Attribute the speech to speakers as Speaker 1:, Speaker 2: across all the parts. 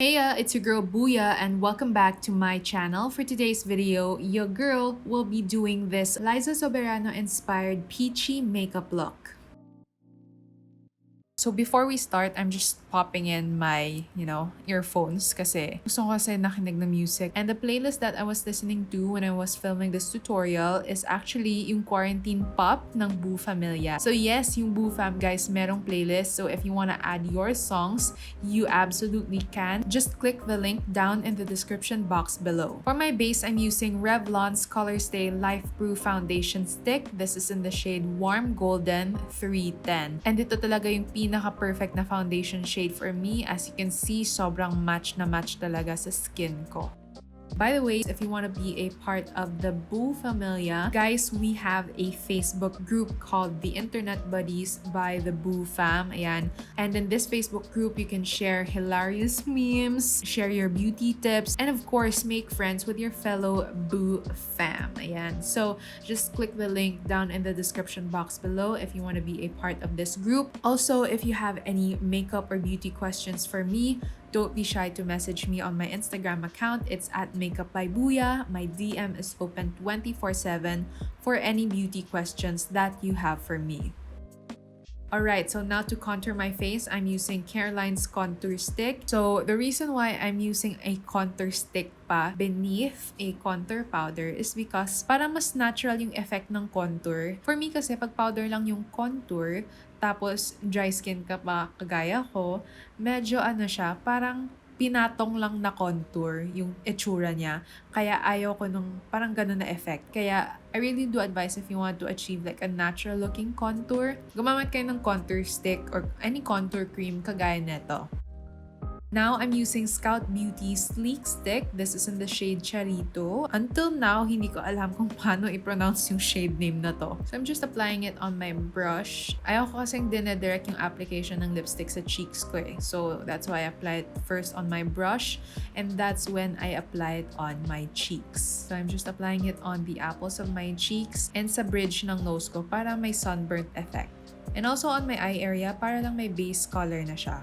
Speaker 1: Hey, it's your girl Booya and welcome back to my channel. For today's video, your girl will be doing this Liza Soberano inspired peachy makeup look. So before we start, I'm just popping in my, earphones kasi gusto ko kasi nakinig ng music. And the playlist that I was listening to when I was filming this tutorial is actually yung Quarantine Pop ng Boo Familia. So yes, yung Boo Fam guys, merong playlist. So if you wanna add your songs, you absolutely can. Just click the link down in the description box below. For my base, I'm using Revlon's Color Stay Life Proof Foundation Stick. This is in the shade Warm Golden 310. And ito talaga yung pinaka-perfect na foundation shade for me. As you can see, sobrang match na match talaga sa skin ko. By the way, if you want to be a part of the Boo Familia, guys, we have a Facebook group called The Internet Buddies by the Boo Fam. Ayan. And in this Facebook group, you can share hilarious memes, share your beauty tips, and of course, make friends with your fellow Boo Fam. Ayan. So just click the link down in the description box below if you want to be a part of this group. Also, if you have any makeup or beauty questions for me, don't be shy to message me on my Instagram account. It's at Makeup by Booya. My DM is open 24/7 for any beauty questions that you have for me. Alright, so now to contour my face, I'm using Careline's contour stick. So the reason why I'm using a contour stick pa beneath a contour powder is because para mas natural yung effect ng contour. For me kasi pag powder lang yung contour, tapos dry skin ka pa kagaya ko, medyo siya, parang pinatong lang na contour yung itsura niya. Kaya ayaw ko nung parang ganun na effect. Kaya I really do advise if you want to achieve like a natural looking contour, gumamit kayo ng contour stick or any contour cream kagaya neto. Now, I'm using Scout Beauty Sleek Stick. This is in the shade Charito. Until now, hindi ko alam kung paano i-pronounce yung shade name na to. So, I'm just applying it on my brush. Ayaw ko kasing dine-direct yung application ng lipstick sa cheeks ko eh. So, that's why I apply it first on my brush. And that's when I apply it on my cheeks. So, I'm just applying it on the apples of my cheeks and sa bridge ng nose ko para may sunburnt effect. And also on my eye area para lang may base color na siya.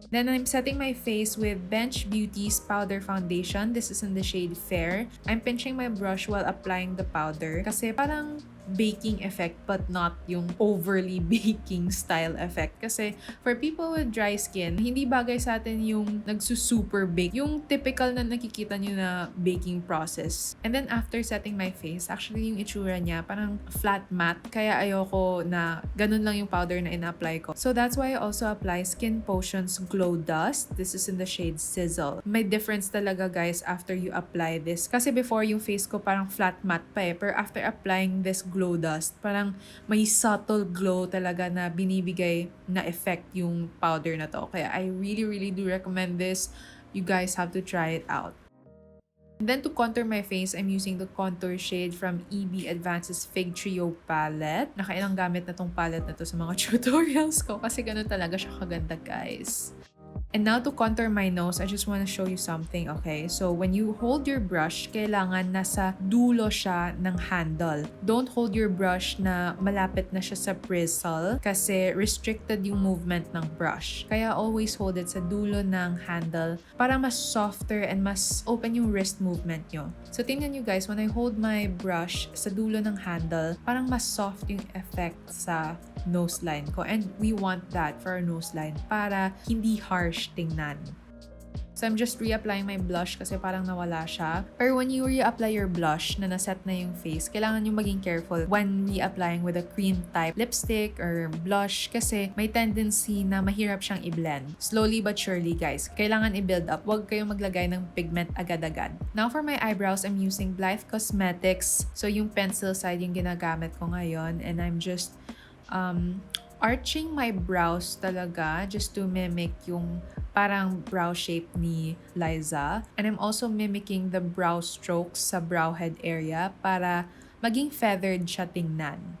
Speaker 1: Then I'm setting my face with Bench Beauty's powder foundation. This is in the shade Fair. I'm pinching my brush while applying the powder kasi parang baking effect but not yung overly baking style effect. Kasi for people with dry skin, hindi bagay sa atin yung nagsusuper bake. Yung typical na nakikita nyo na baking process. And then after setting my face, actually yung itsura niya parang flat matte. Kaya ayoko na ganun lang yung powder na ina-apply ko. So that's why I also apply Skin Potion's Glow Dust. This is in the shade Sizzle. May difference talaga guys after you apply this. Kasi before yung face ko parang flat matte pa eh. Pero after applying this glow dust, parang may subtle glow talaga na binibigay na effect yung powder na to. Kaya I really do recommend this. You guys have to try it out. And then to contour my face, I'm using the contour shade from EB Advance's Fig Trio palette. Nakailang gamit na tong palette na to sa mga tutorials ko kasi ganun talaga siya kaganda guys. And now to contour my nose, I just want to show you something, okay? So when you hold your brush, kailangan nasa dulo siya ng handle. Don't hold your brush na malapit na siya sa bristle kasi restricted yung movement ng brush. Kaya always hold it sa dulo ng handle para mas softer and mas open yung wrist movement nyo. So tingnan nyo guys, when I hold my brush sa dulo ng handle, parang mas soft yung effect sa nose line ko. And we want that for our nose line para hindi harsh tingnan. So I'm just reapplying my blush kasi parang nawala siya. Or when you reapply your blush na naset na yung face, kailangan yung maging careful when reapplying with a cream type lipstick or blush kasi may tendency na mahirap siyang i-blend. Slowly but surely guys, kailangan i-build up. Huwag kayong maglagay ng pigment agad-agad. Now for my eyebrows, I'm using Blythe Cosmetics. So yung pencil side yung ginagamit ko ngayon and I'm just arching my brows talaga just to mimic yung parang brow shape ni Liza. And I'm also mimicking the brow strokes sa brow head area para maging feathered siya tingnan.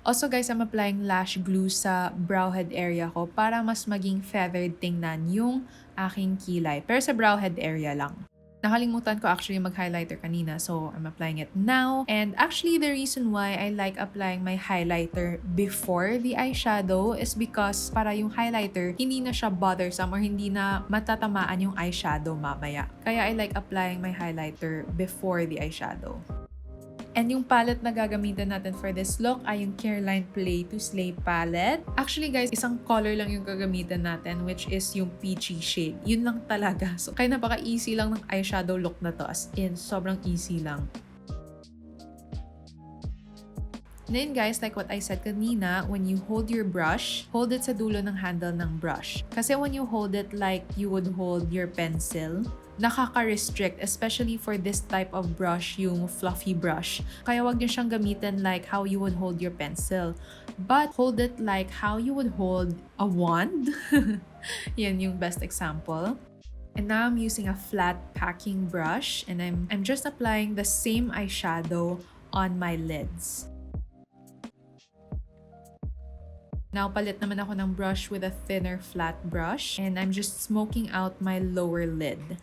Speaker 1: Also guys, I'm applying lash glue sa brow head area ko para mas maging feathered tingnan yung aking kilay. Pero sa brow head area lang. Nakalimutan ko actually mag-highlighter kanina, so I'm applying it now. And actually, the reason why I like applying my highlighter before the eyeshadow is because para yung highlighter, hindi na siya bothersome or hindi na matatamaan yung eyeshadow mamaya. Kaya I like applying my highlighter before the eyeshadow. And yung palette na gagamitin natin for this look ay yung Careline Play to Slay palette. Actually guys, isang color lang yung gagamitin natin, which is yung Peachy shade. Yun lang talaga. So, kaya napaka-easy lang ng eyeshadow look na to. As in, sobrang easy lang. Then guys, like what I said kanina, when you hold your brush, hold it sa dulo ng handle ng brush. Kasi when you hold it like you would hold your pencil, nakaka-restrict, especially for this type of brush, yung fluffy brush. Kaya wag niyo siyang gamitin like how you would hold your pencil. But hold it like how you would hold a wand. Yan yung best example. And now I'm using a flat packing brush and I'm just applying the same eyeshadow on my lids. Now, palit naman ako ng brush with a thinner flat brush and I'm just smoking out my lower lid.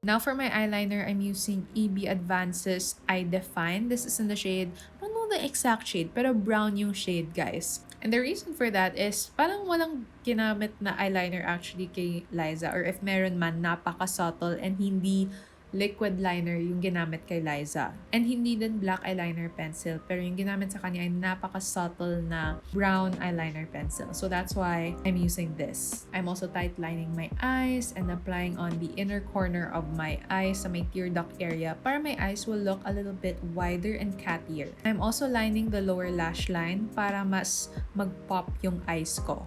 Speaker 1: Now for my eyeliner, I'm using EB Advances Eye Define. This is in the shade, I don't know the exact shade, pero brown yung shade, guys. And the reason for that is parang walang ginamit na eyeliner actually kay Liza, or if meron man, napaka-subtle and hindi liquid liner yung ginamit kay Liza. And hindi din black eyeliner pencil, pero yung ginamit sa kanya ay napaka-subtle na brown eyeliner pencil. So that's why I'm using this. I'm also tight lining my eyes and applying on the inner corner of my eyes sa my tear duct area para my eyes will look a little bit wider and cattier. I'm also lining the lower lash line para mas mag-pop yung eyes ko.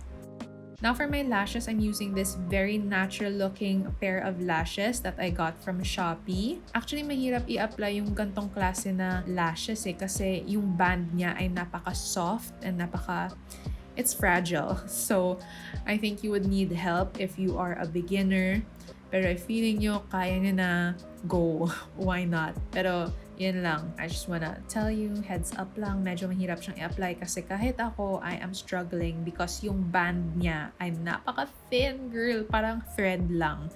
Speaker 1: Now for my lashes, I'm using this very natural looking pair of lashes that I got from Shopee. Actually, mahirap i-apply yung gantong klase na lashes kasi yung band niya ay napaka-soft and it's fragile. So, I think you would need help if you are a beginner. Pero if feeling nyo, kaya nyo na, go. Why not? Pero, yun lang. I just wanna tell you, heads up lang, medyo mahirap siyang i-apply kasi kahit ako, I am struggling because yung band niya ay napaka-thin, girl. Parang thread lang.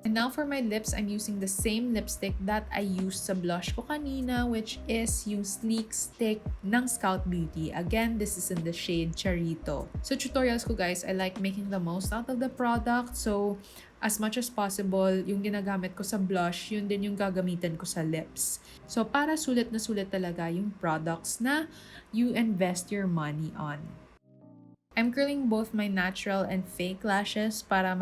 Speaker 1: And now for my lips, I'm using the same lipstick that I used sa blush ko kanina, which is yung Sleek Stick ng Scout Beauty. Again, this is in the shade Charito. So tutorials ko guys, I like making the most out of the product. So as much as possible, yung ginagamit ko sa blush, yun din yung gagamitin ko sa lips. So para sulit na sulit talaga yung products na you invest your money on. I'm curling both my natural and fake lashes para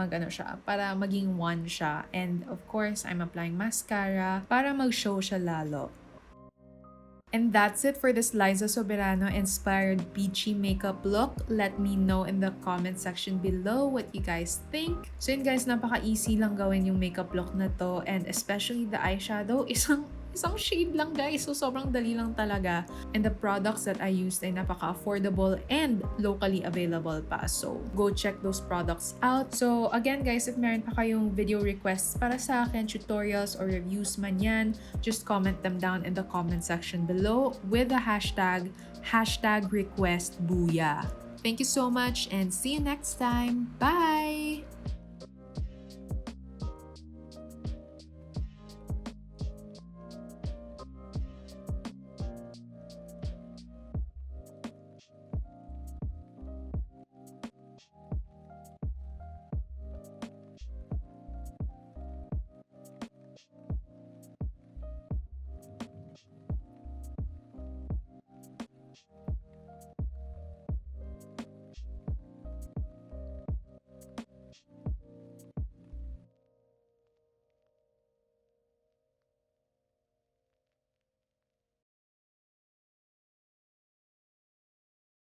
Speaker 1: para maging one siya. And of course, I'm applying mascara para mag-show siya lalo. And that's it for this Liza Soberano inspired peachy makeup look. Let me know in the comment section below what you guys think. So yun guys, napaka-easy lang gawin yung makeup look na to, and especially the eyeshadow, isang shade lang guys, so sobrang dali lang talaga. And the products that I used ay napaka-affordable and locally available pa. So go check those products out. So again guys, if meron pa kayong video requests para sa akin, tutorials or reviews man yan, just comment them down in the comment section below with the hashtag #requestbooya. Thank you so much and see you next time. Bye!